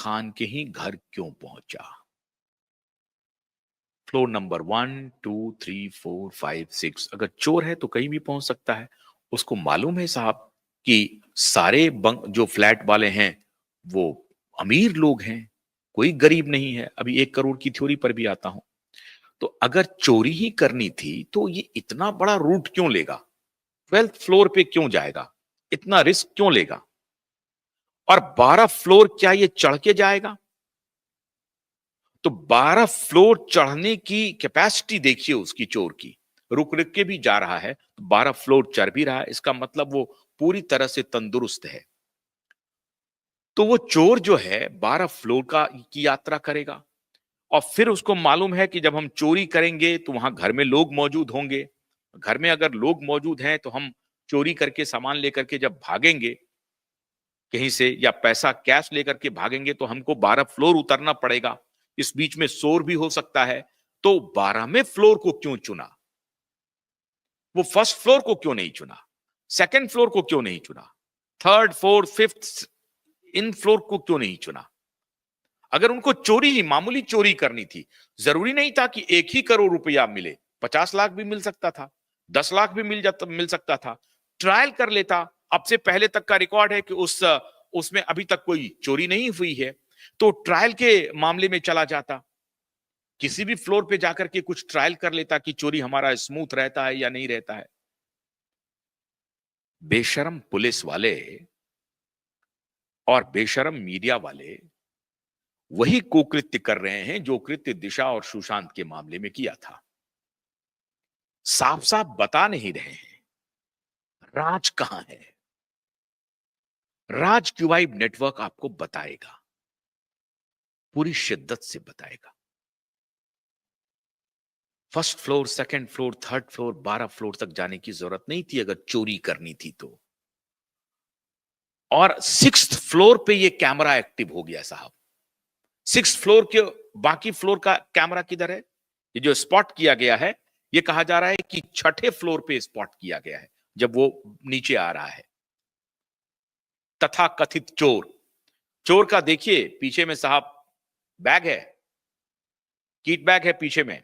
खान के ही घर क्यों पहुंचा? Floor number 1, 2, 3, 4, 5, 6। अगर चोर है तो कहीं भी पहुंच सकता है। उसको मालूम है साहब कि सारे जो फ्लैट वाले हैं वो अमीर लोग हैं, कोई गरीब नहीं है। अभी 1 करोड़ की थ्योरी पर भी आता हूं। तो अगर चोरी ही करनी थी तो ये इतना बड़ा रूट क्यों लेगा? 12th फ्लोर पे क्यों जाएगा? इतना रिस्क क्यों लेगा? और 12 फ्लोर क्या ये चढ़ के जाएगा? तो 12 फ्लोर चढ़ने की कैपेसिटी देखिए उसकी, चोर की। रुक रुक के भी जा रहा है, तो 12 फ्लोर चढ़ भी रहा है, इसका मतलब वो पूरी तरह से तंदुरुस्त है। तो वो चोर जो है 12 फ्लोर की यात्रा करेगा और फिर उसको मालूम है कि जब हम चोरी करेंगे तो वहां घर में लोग मौजूद होंगे। घर में अगर लोग मौजूद हैं तो हम चोरी करके सामान लेकर के जब भागेंगे कहीं से या पैसा कैश लेकर के भागेंगे तो हमको 12 फ्लोर उतरना पड़ेगा। इस बीच में शोर भी हो सकता है। तो 12वें फ्लोर को क्यों चुना? वो फर्स्ट फ्लोर को क्यों नहीं चुना? सेकंड फ्लोर को क्यों नहीं चुना? थर्ड, फोर्थ, फिफ्थ, इन फ्लोर को क्यों नहीं चुना? अगर उनको चोरी ही मामूली चोरी करनी थी, जरूरी नहीं था कि 1 ही करोड़ रुपया मिले, 50 लाख भी मिल सकता था, 10 लाख भी मिल सकता था। ट्रायल कर लेता। अब से पहले तक का रिकॉर्ड है कि उसमें अभी तक कोई चोरी नहीं हुई है, तो ट्रायल के मामले में चला जाता। किसी भी फ्लोर पे जाकर के कुछ ट्रायल कर लेता कि चोरी हमारा स्मूथ रहता है या नहीं रहता है। बेशरम पुलिस वाले और बेशरम मीडिया वाले वही कुकृत्य कर रहे हैं जो कृत्य दिशा और सुशांत के मामले में किया था। साफ साफ बता नहीं रहे हैं राज कहां है। राज क्यूबाइब नेटवर्क आपको बताएगा, पूरी शिद्दत से बताएगा। First floor, second floor, third floor, 12 floor तक जाने की जरूरत नहीं थी अगर चोरी करनी थी तो। और 6th फ्लोर पे ये कैमरा एक्टिव हो गया साहब। 6th फ्लोर के बाकी फ्लोर का कैमरा किधर है? ये जो स्पॉट किया गया है, ये कहा जा रहा है कि 6ठे फ्लोर पे स्पॉट किया गया है जब वो नीचे आ रहा है। तथा कथित चोर, चोर का देखिए पीछे में साहब बैग है, किट बैग है पीछे में।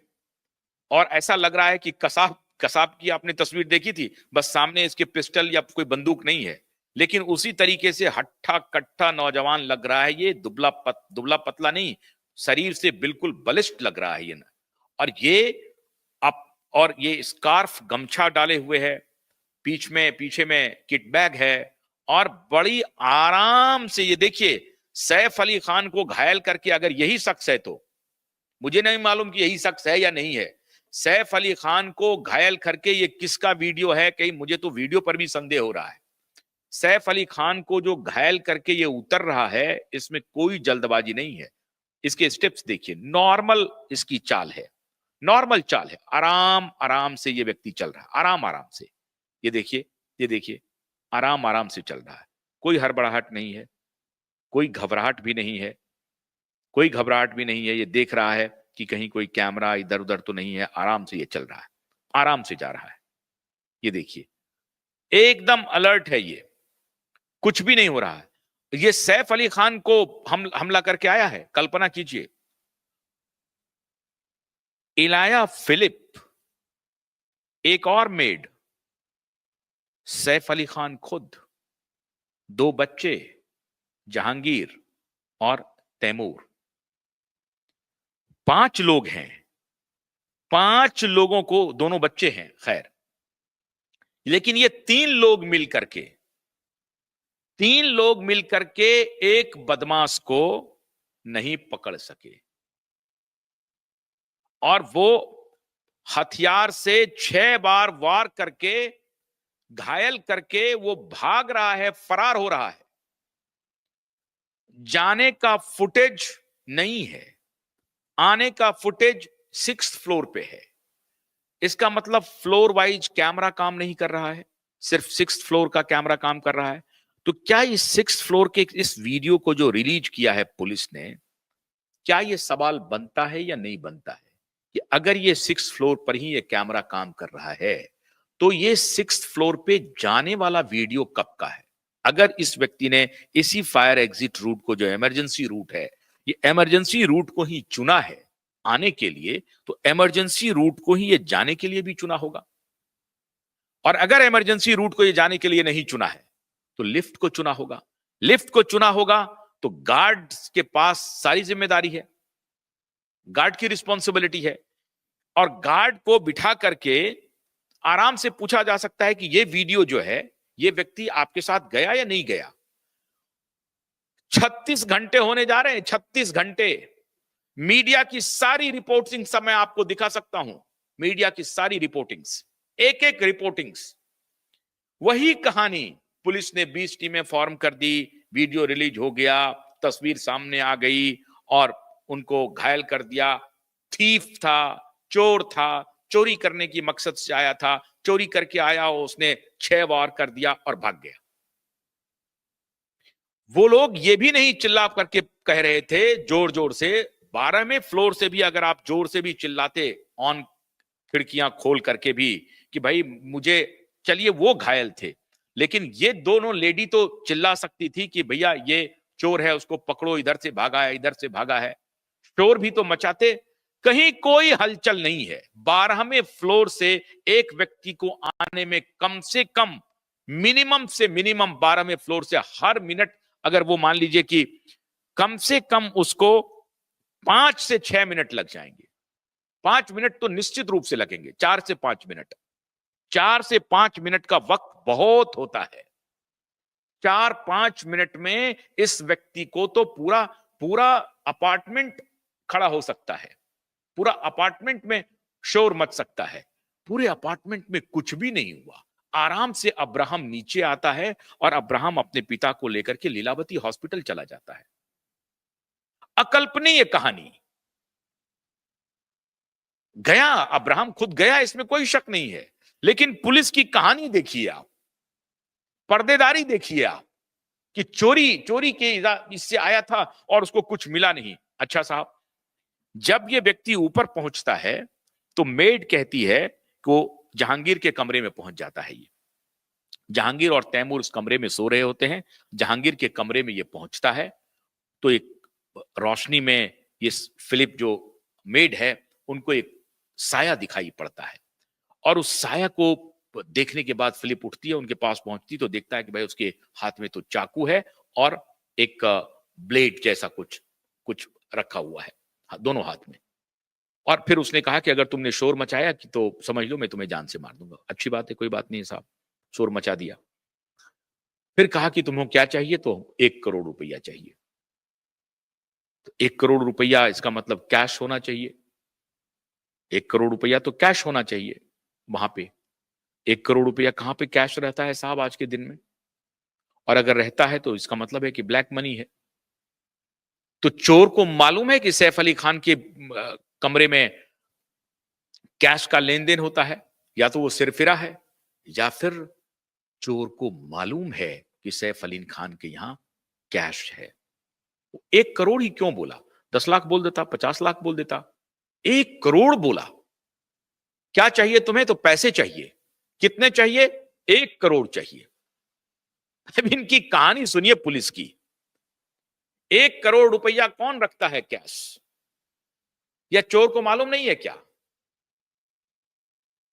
और ऐसा लग रहा है कि कसाब कसाब की आपने तस्वीर देखी थी, बस सामने इसके पिस्टल या कोई बंदूक नहीं है, लेकिन उसी तरीके से हट्ठा कट्ठा नौजवान लग रहा है ये। दुबला पतला नहीं, शरीर से बिल्कुल बलिष्ठ लग रहा है ये। और अप और ये स्कार्फ गमछा डाले हुए है, पीछे में किट बैग है और बड़ी आराम से ये देखिए सैफ अली खान को घायल करके, अगर यही शख्स है तो मुझे नहीं मालूम कि यही शख्स है या नहीं है। सैफ अली खान को घायल करके ये किसका वीडियो है? कहीं मुझे तो वीडियो पर भी संदेह हो रहा है। सैफ अली खान को जो घायल करके ये उतर रहा है, इसमें कोई जल्दबाजी नहीं है। इसके स्टेप्स देखिए, नॉर्मल इसकी चाल है, नॉर्मल चाल है। आराम आराम से ये व्यक्ति चल रहा है, आराम आराम से। ये देखिए आराम आराम से चल रहा है। कोई हड़बड़ाहट नहीं है, कोई घबराहट भी नहीं है, कोई घबराहट भी नहीं है। ये देख रहा है कि कहीं कोई कैमरा इधर उधर तो नहीं है। आराम से ये चल रहा है, आराम से जा रहा है। ये देखिए एकदम अलर्ट है ये, कुछ भी नहीं हो रहा है। ये सैफ अली खान को हमला करके आया है। कल्पना कीजिए, इलाया फिलिप, एक और मेड, सैफ अली खान खुद, 2 बच्चे जहांगीर और तैमूर। 5 लोग हैं। 5 लोगों को, दोनों बच्चे हैं खैर, लेकिन ये 3 लोग मिलकर के एक बदमाश को नहीं पकड़ सके। और वो हथियार से 6 बार वार करके घायल करके वो भाग रहा है, फरार हो रहा है। जाने का फुटेज नहीं है, आने का फुटेज 6th फ्लोर पे है। इसका मतलब फ्लोर वाइज कैमरा काम नहीं कर रहा है, सिर्फ 6th फ्लोर का कैमरा काम कर रहा है। तो क्या इस 6th फ्लोर के इस वीडियो को जो रिलीज किया है पुलिस ने, क्या यह सवाल बनता है या नहीं बनता है कि अगर ये 6th फ्लोर पर ही ये कैमरा काम कर रहा है तो ये 6th फ्लोर पे जाने वाला वीडियो कब का है? अगर इस व्यक्ति ने इसी फायर एग्जिट रूट को, जो इमरजेंसी रूट है, ये इमरजेंसी रूट को ही चुना है आने के लिए, तो इमरजेंसी रूट को ही ये जाने के लिए भी चुना होगा। और अगर इमरजेंसी रूट को ये जाने के लिए नहीं चुना है तो लिफ्ट को चुना होगा। लिफ्ट को चुना होगा तो गार्ड्स के पास सारी जिम्मेदारी है, गार्ड की रिस्पॉन्सिबिलिटी है। और गार्ड को बिठा करके आराम से पूछा जा सकता है कि ये वीडियो जो है, ये व्यक्ति आपके साथ गया या नहीं गया। 36 घंटे होने जा रहे हैं, 36 घंटे। मीडिया की सारी रिपोर्टिंग सब मैं आपको दिखा सकता हूं, मीडिया की सारी रिपोर्टिंग्स, एक एक रिपोर्टिंग्स। वही कहानी, पुलिस ने 20 टीमें फॉर्म कर दी, वीडियो रिलीज हो गया, तस्वीर सामने आ गई और उनको घायल कर दिया। थीफ था, चोर था, चोरी करने की मकसद से आया था, चोरी करके आया, उसने 6 वार कर दिया और भाग गया। वो लोग ये भी नहीं चिल्ला करके कह रहे थे जोर जोर से, 12वें फ्लोर से भी अगर आप जोर से भी चिल्लाते, ऑन खिड़कियां खोल करके भी, कि भाई मुझे, चलिए वो घायल थे, लेकिन ये दोनों लेडी तो चिल्ला सकती थी कि भैया ये चोर है, उसको पकड़ो, इधर से भागा है, इधर से भागा है। शोर भी तो मचाते। कहीं कोई हलचल नहीं है। 12वें फ्लोर से एक व्यक्ति को आने में कम से कम, मिनिमम से मिनिमम 12वें फ्लोर से हर मिनट, अगर वो मान लीजिए कि कम से कम उसको 5 से 6 मिनट लग जाएंगे। 5 मिनट तो निश्चित रूप से लगेंगे, 4 से 5 मिनट। 4 से 5 मिनट का वक्त बहुत होता है। 4-5 मिनट में इस व्यक्ति को तो पूरा पूरा अपार्टमेंट खड़ा हो सकता है, पूरा अपार्टमेंट में शोर मच सकता है। पूरे अपार्टमेंट में कुछ भी नहीं हुआ। आराम से अब्राहम नीचे आता है और अब्राहम अपने पिता को लेकर के लीलावती हॉस्पिटल चला जाता है। अकल्पनीय कहानी। गया, अब्राहम खुद गया, इसमें कोई शक नहीं है, लेकिन पुलिस की कहानी देखिए आप, पर्देदारी देखिए आप, कि चोरी चोरी के इससे आया था और उसको कुछ मिला नहीं। अच्छा साहब, जब ये व्यक्ति ऊपर पहुंचता है तो मेड कहती है कि वो जहांगीर के कमरे में पहुंच जाता है। ये जहांगीर और तैमूर उस कमरे में सो रहे होते हैं। जहांगीर के कमरे में ये पहुंचता है तो एक रोशनी में ये फिलिप जो मेड है, उनको एक साया दिखाई पड़ता है और उस साया को देखने के बाद फिलिप उठती है, उनके पास पहुंचती तो देखता है कि भाई उसके हाथ में तो चाकू है और एक ब्लेड जैसा कुछ कुछ रखा हुआ है दोनों हाथ में। और फिर उसने कहा कि अगर तुमने शोर मचाया कि तो समझ लो मैं तुम्हें जान से मार दूंगा। अच्छी बात है, कोई बात नहीं साहब, शोर मचा दिया। फिर कहा कि तुम्हें क्या चाहिए, तो 1 करोड़ रुपया चाहिए। तो 1 करोड़ रुपया, इसका मतलब कैश होना चाहिए। 1 करोड़ रुपया तो कैश होना चाहिए वहां पे। 1 करोड़ रुपया कहां पे कैश रहता है साहब आज के दिन में? और अगर रहता है तो इसका मतलब है कि ब्लैक मनी है। तो चोर को मालूम है कि सैफ अली खान के कमरे में कैश का लेन देन होता है, या तो वो सिरफिरा है, या फिर चोर को मालूम है कि सैफ अली खान के यहां कैश है। 1 करोड़ ही क्यों बोला? 10 लाख बोल देता, 50 लाख बोल देता। 1 करोड़ बोला। क्या चाहिए तुम्हें? तो पैसे चाहिए। कितने चाहिए? 1 करोड़ चाहिए। अब इनकी कहानी सुनिए पुलिस की। 1 करोड़ रुपया कौन रखता है कैश? या चोर को मालूम नहीं है क्या?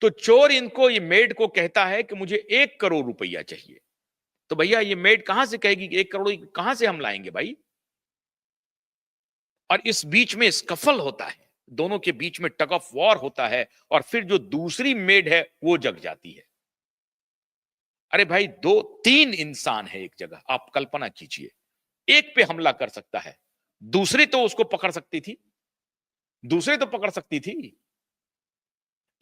तो चोर इनको, ये मेड को कहता है कि मुझे 1 करोड़ रुपया चाहिए। तो भैया ये मेड कहां से कहेगी कि 1 करोड़ कहां से हम लाएंगे भाई? और इस बीच में स्कफल होता है, दोनों के बीच में टग ऑफ वॉर होता है, और फिर जो दूसरी मेड है वो जग जाती है। अरे भाई, 2-3 इंसान है एक जगह, आप कल्पना कीजिए। एक पे हमला कर सकता है, दूसरी तो उसको पकड़ सकती थी, दूसरे तो पकड़ सकती थी।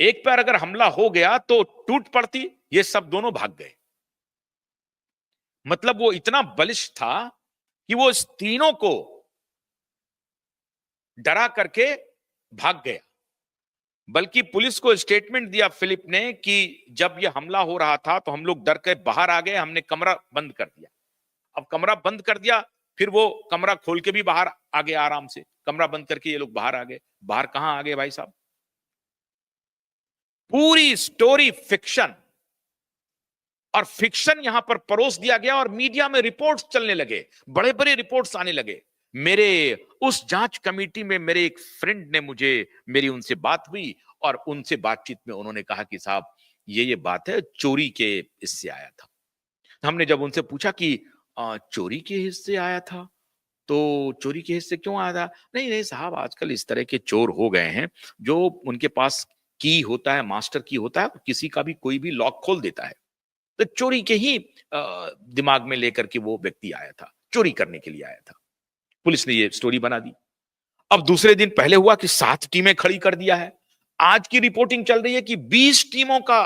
एक पर अगर हमला हो गया तो टूट पड़ती, ये सब दोनों भाग गए। मतलब वो इतना बलिष्ठ था कि वो इस तीनों को डरा करके भाग गया। बल्कि पुलिस को स्टेटमेंट दिया फिलिप ने कि जब ये हमला हो रहा था तो हम लोग डर के बाहर आ गए, हमने कमरा बंद कर दिया। अब कमरा बंद कर दिया, फिर वो कमरा खोल के भी बाहर आ गए आराम से। कमरा बंद करके ये लोग बाहर आ गए। बाहर कहां आ गए भाई साहब? पूरी स्टोरी फिक्शन। और फिक्शन यहां पर परोस दिया गया और मीडिया में रिपोर्ट्स चलने लगे, बड़े बड़े रिपोर्ट्स आने लगे। मेरे उस जांच कमेटी में मेरे एक फ्रेंड ने मुझे मेरी उनसे बात हुई और उनसे बातचीत में उन्होंने कहा कि साहब ये बात है, चोरी के इससे आया था। हमने जब उनसे पूछा कि चोरी के हिस्से आया था, तो चोरी के हिस्से क्यों आया था? नहीं नहीं साहब, आजकल इस तरह के चोर हो गए हैं जो उनके पास की होता है, मास्टर की होता है, किसी का भी कोई भी लॉक खोल देता है। तो चोरी के ही दिमाग में लेकर के वो व्यक्ति आया था, चोरी करने के लिए आया था। पुलिस ने ये स्टोरी बना दी। अब दूसरे दिन पहले हुआ कि 7 टीमें खड़ी कर दिया है। आज की रिपोर्टिंग चल रही है कि 20 टीमों का